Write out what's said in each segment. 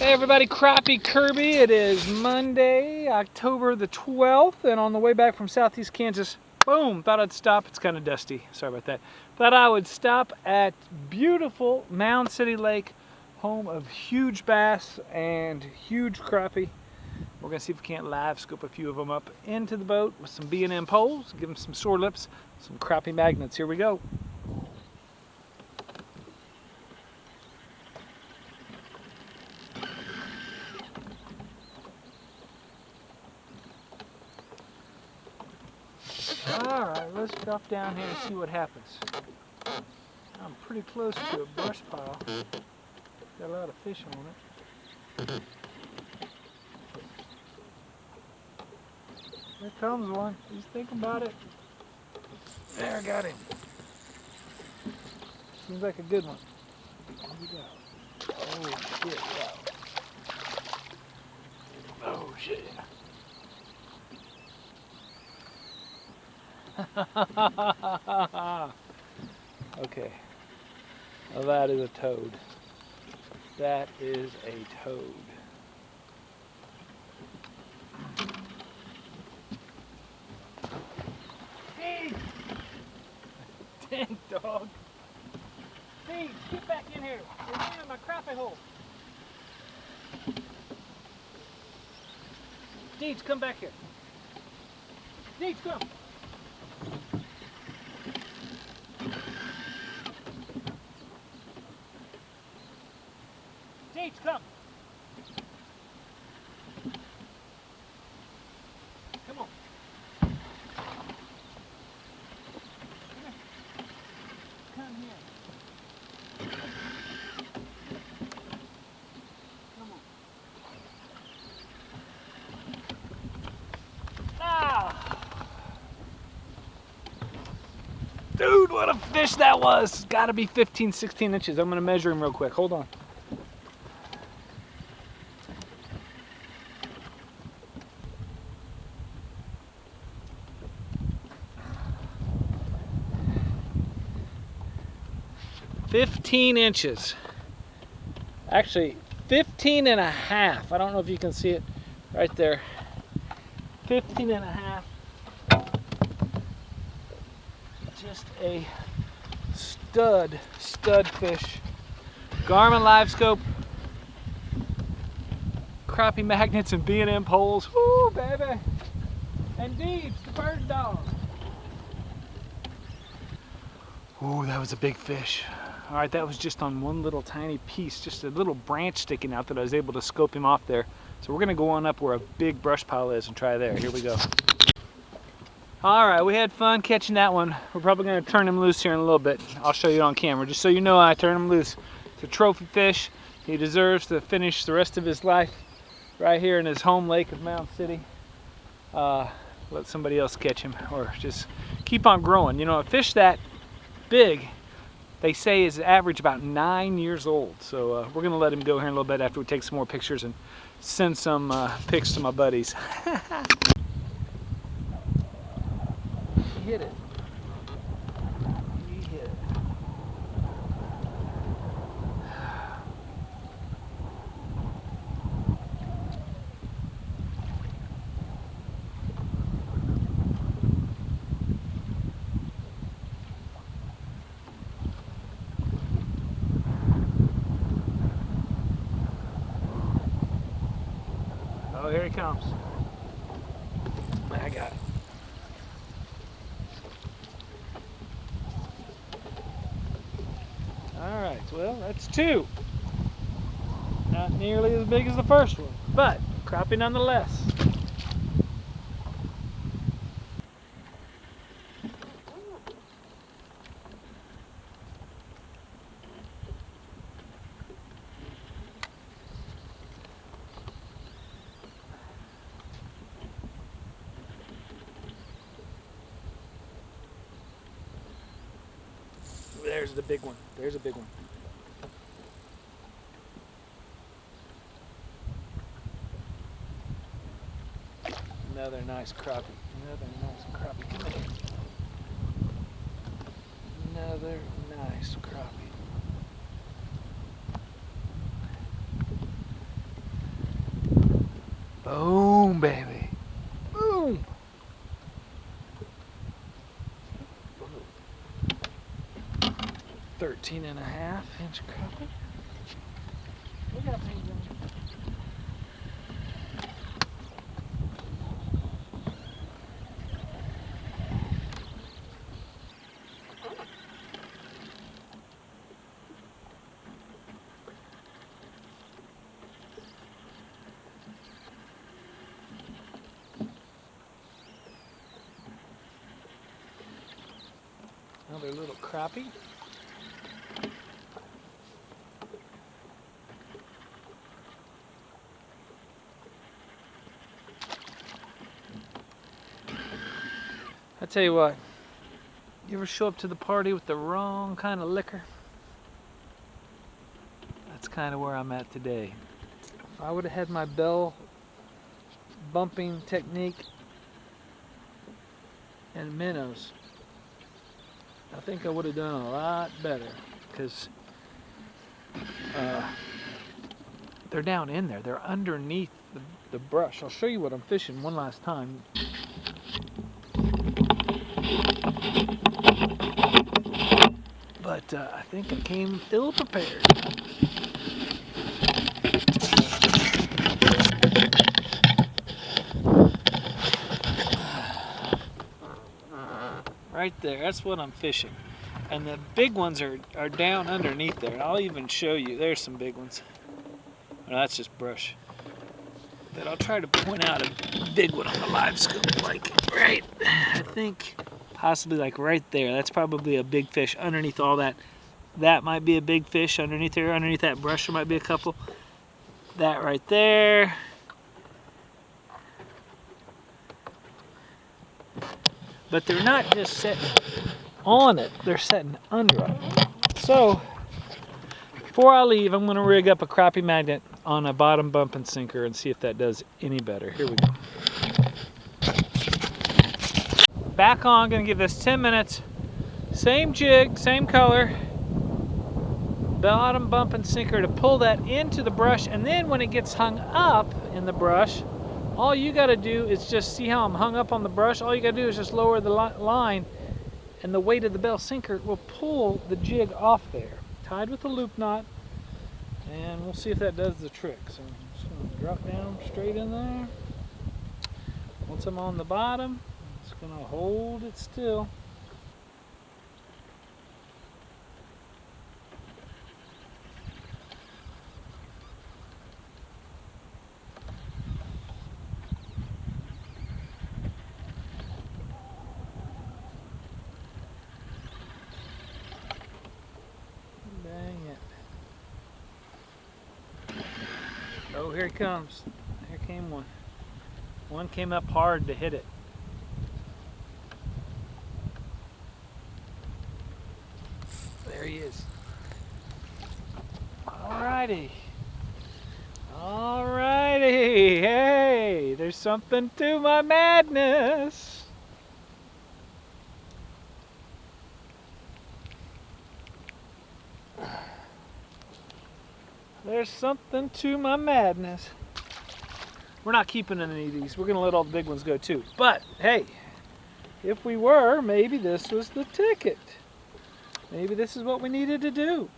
Hey everybody, Crappie Kirby. It is Monday, October the 12th, and on the way back from Southeast Kansas, boom, thought I'd stop. It's kind of dusty, sorry about that. Thought I would stop at beautiful Mound City Lake, home of huge bass and huge crappie. We're gonna see if we can't live scope a few of them up into the boat with some BnM poles, give them some sore lips, some Crappie magnets. Here we go. Alright, let's drop down here and see what happens. I'm pretty close to a brush pile. Got a lot of fish on it. Here comes one. He's thinking about it. There, I got him. Seems like a good one. Here we go. Oh shit, wow. Oh shit. Okay, well, that is a toad. That is a toad. Hey! Dang dog. Hey, get back in here. You're in my crappie hole. Deeds, come back here. Deeds, come. Deeds, come. Come on. Come here. Come on. Ah! Dude, what a fish that was! Gotta be 15, 16 inches. I'm gonna measure him real quick. Hold on. "15 inches. Actually, 15 and a half. I don't know if you can see it right there. 15 and a half. Just a stud fish. Garmin Livescope, Crappie Magnets and BnM Poles. Woo, baby. And Deeds, the bird dog. Ooh, that was a big fish. All right, that was just on one little tiny piece, just a little branch sticking out that I was able to scope him off there. So we're gonna go on up where a big brush pile is and try there. Here we go. All right, we had fun catching that one. We're probably gonna turn him loose here in a little bit. I'll show you on camera, just so you know I turn him loose. It's a trophy fish. He deserves to finish the rest of his life right here in his home lake of Mound City. Let somebody else catch him or just keep on growing. You know, a fish that big, they say is average about 9 years old. So we're gonna let him go here in a little bit after we take some more pictures and send some pics to my buddies. He hit it. He hit it. Oh, here he comes. I got it. All right, well, that's two. Not nearly as big as the first one, but crappie nonetheless. There's the big one. There's a big one. Another nice crappie. Another nice crappie. Come here. Another nice crappie. Boom, baby. Boom. Boom. 13.5-inch crappie. Look at me. Another little crappie. I tell you what, you ever show up to the party with the wrong kind of liquor? That's kind of where I'm at today. If I would have had my bell bumping technique and minnows, I think I would have done a lot better, because they're down in there. They're underneath the brush. I'll show you what I'm fishing one last time. But I think I came ill prepared. Right there, that's what I'm fishing. And the big ones are down underneath there. I'll even show you. There's some big ones. No, that's just brush. But I'll try to point out a big one on the Livescope, like right, I think possibly like right there. That's probably a big fish underneath all that. That might be a big fish underneath there. Underneath that brush there might be a couple. That right there. But they're not just sitting on it, they're sitting under it. So, before I leave, I'm going to rig up a crappie magnet on a bottom bump and sinker and see if that does any better. Here we go. Back on, going to give this 10 minutes. Same jig, same color. Bottom bump and sinker to pull that into the brush, and then when it gets hung up in the brush, all you got to do is just see how I'm hung up on the brush. All you got to do is just lower the line, and the weight of the bell sinker will pull the jig off there, tied with a loop knot, and we'll see if that does the trick. So I'm just going to drop down straight in there. Once I'm on the bottom, I'm just going to hold it still. Oh, here it comes. Here came one. One came up hard to hit it. There he is. Alrighty. Alrighty. Hey, there's something to my madness. There's something to my madness. We're not keeping any of these. We're going to let all the big ones go too. But, hey, if we were, maybe this was the ticket. Maybe this is what we needed to do.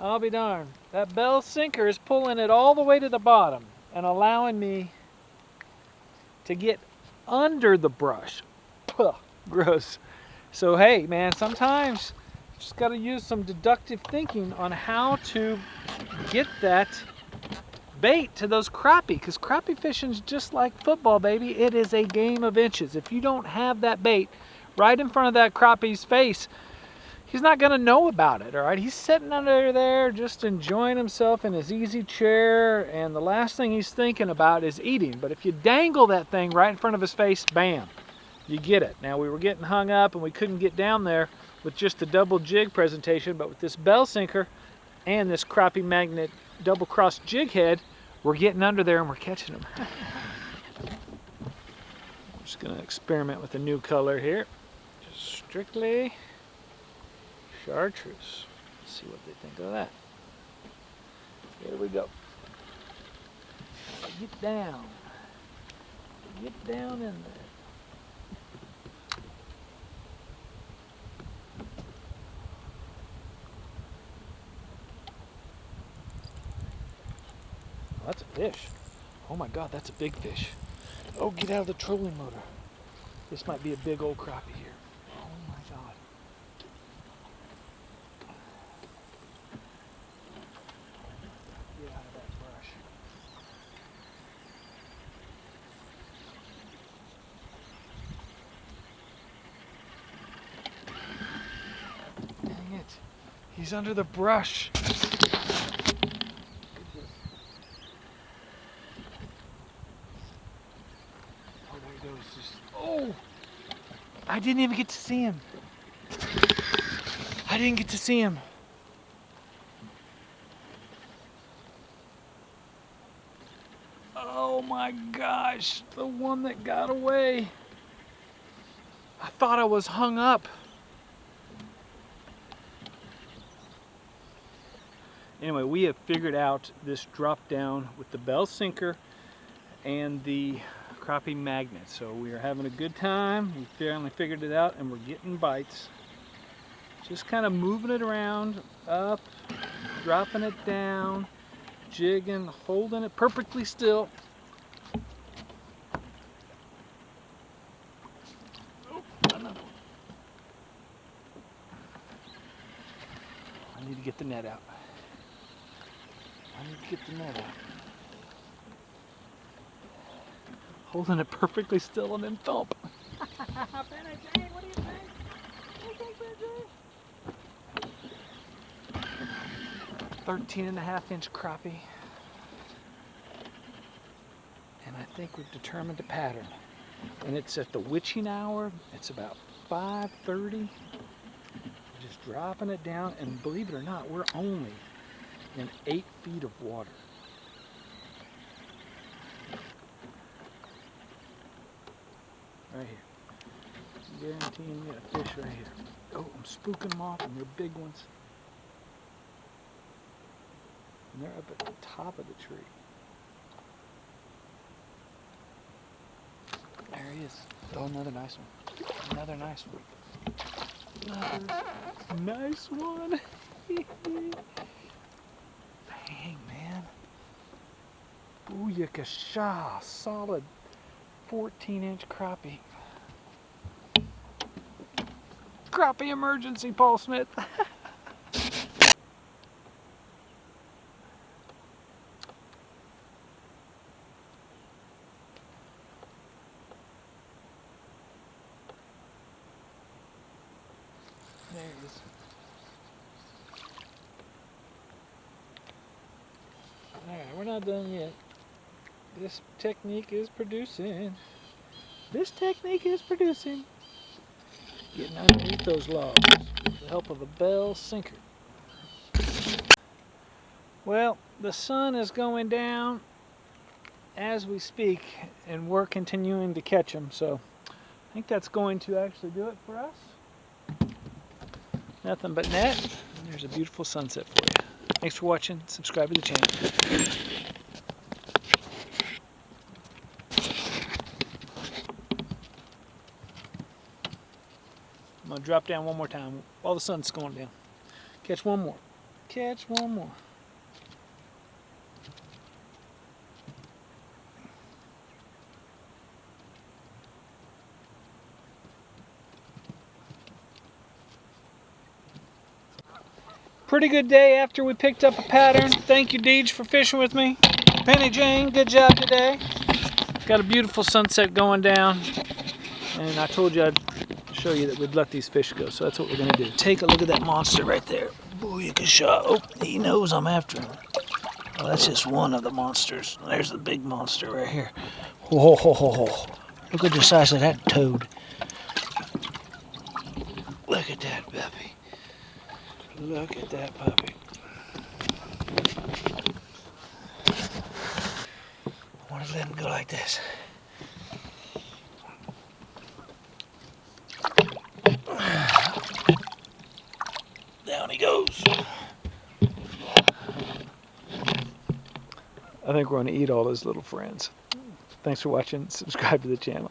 I'll be darned. That bell sinker is pulling it all the way to the bottom and allowing me to get under the brush. Puh, gross. So hey, man, sometimes you just got to use some deductive thinking on how to get that bait to those crappie, because crappie fishing's just like football, baby. It is a game of inches. If you don't have that bait right in front of that crappie's face, he's not going to know about it, all right? He's sitting under there just enjoying himself in his easy chair, and the last thing he's thinking about is eating. But if you dangle that thing right in front of his face, bam, you get it. Now we were getting hung up and we couldn't get down there with just the double jig presentation, but with this bell sinker and this Crappie Magnet double cross jig head, we're getting under there and we're catching them. I'm just gonna experiment with a new color here. Just strictly chartreuse. Let's see what they think of that. Here we go. Get down. Get down in there. Oh, that's a fish. Oh my God, that's a big fish. Oh, get out of the trolling motor. This might be a big old crappie here. Oh my God. Get out of that brush. Dang it. He's under the brush. Oh, I didn't even get to see him. I didn't get to see him. Oh my gosh, the one that got away. I thought I was hung up. Anyway, we have figured out this drop down with the bell sinker and the Crappie Magnet. So we are having a good time. We finally figured it out and we're getting bites. Just kind of moving it around, up, dropping it down, jigging, holding it perfectly still. Oh, another one. I need to get the net out. I need to get the net out. Holding it perfectly still and then thump. Benny Jane, what do you think? What do you think, Benny? 13.5-inch crappie. And I think we've determined a pattern. And it's at the witching hour. It's about 5:30. Just dropping it down, and believe it or not, we're only in 8 feet of water. Right here. Guaranteeing you a fish right here. Oh, I'm spooking them off, and they're big ones. And they're up at the top of the tree. There he is. Oh, another nice one. Another nice one. Another nice one. Dang, man. Booyakasha. Solid 14-inch crappie. Crappie emergency, Paul Smith. There he is. Alright, we're not done yet. This technique is producing. This technique is producing. Getting underneath those logs with the help of a bell sinker. Well, the sun is going down as we speak, and we're continuing to catch them, so I think that's going to actually do it for us. Nothing but net. And there's a beautiful sunset for you. Thanks for watching. Subscribe to the channel. I'm going to drop down one more time while the sun's going down. Catch one more. Catch one more. Pretty good day after we picked up a pattern. Thank you, Deej, for fishing with me. Penny Jane, good job today. Got a beautiful sunset going down. And I told you I'd show you that we'd let these fish go, so that's what we're going to do. Take a look at that monster right there. Booyakasha. Oh, he knows I'm after him. Well, that's just one of the monsters. There's the big monster right here. Whoa, Look at the size of that toad. Look at that puppy. Look at that puppy. I want to let him go like this. Down he goes. I think we're going to eat all his little friends. Thanks for watching. Subscribe to the channel.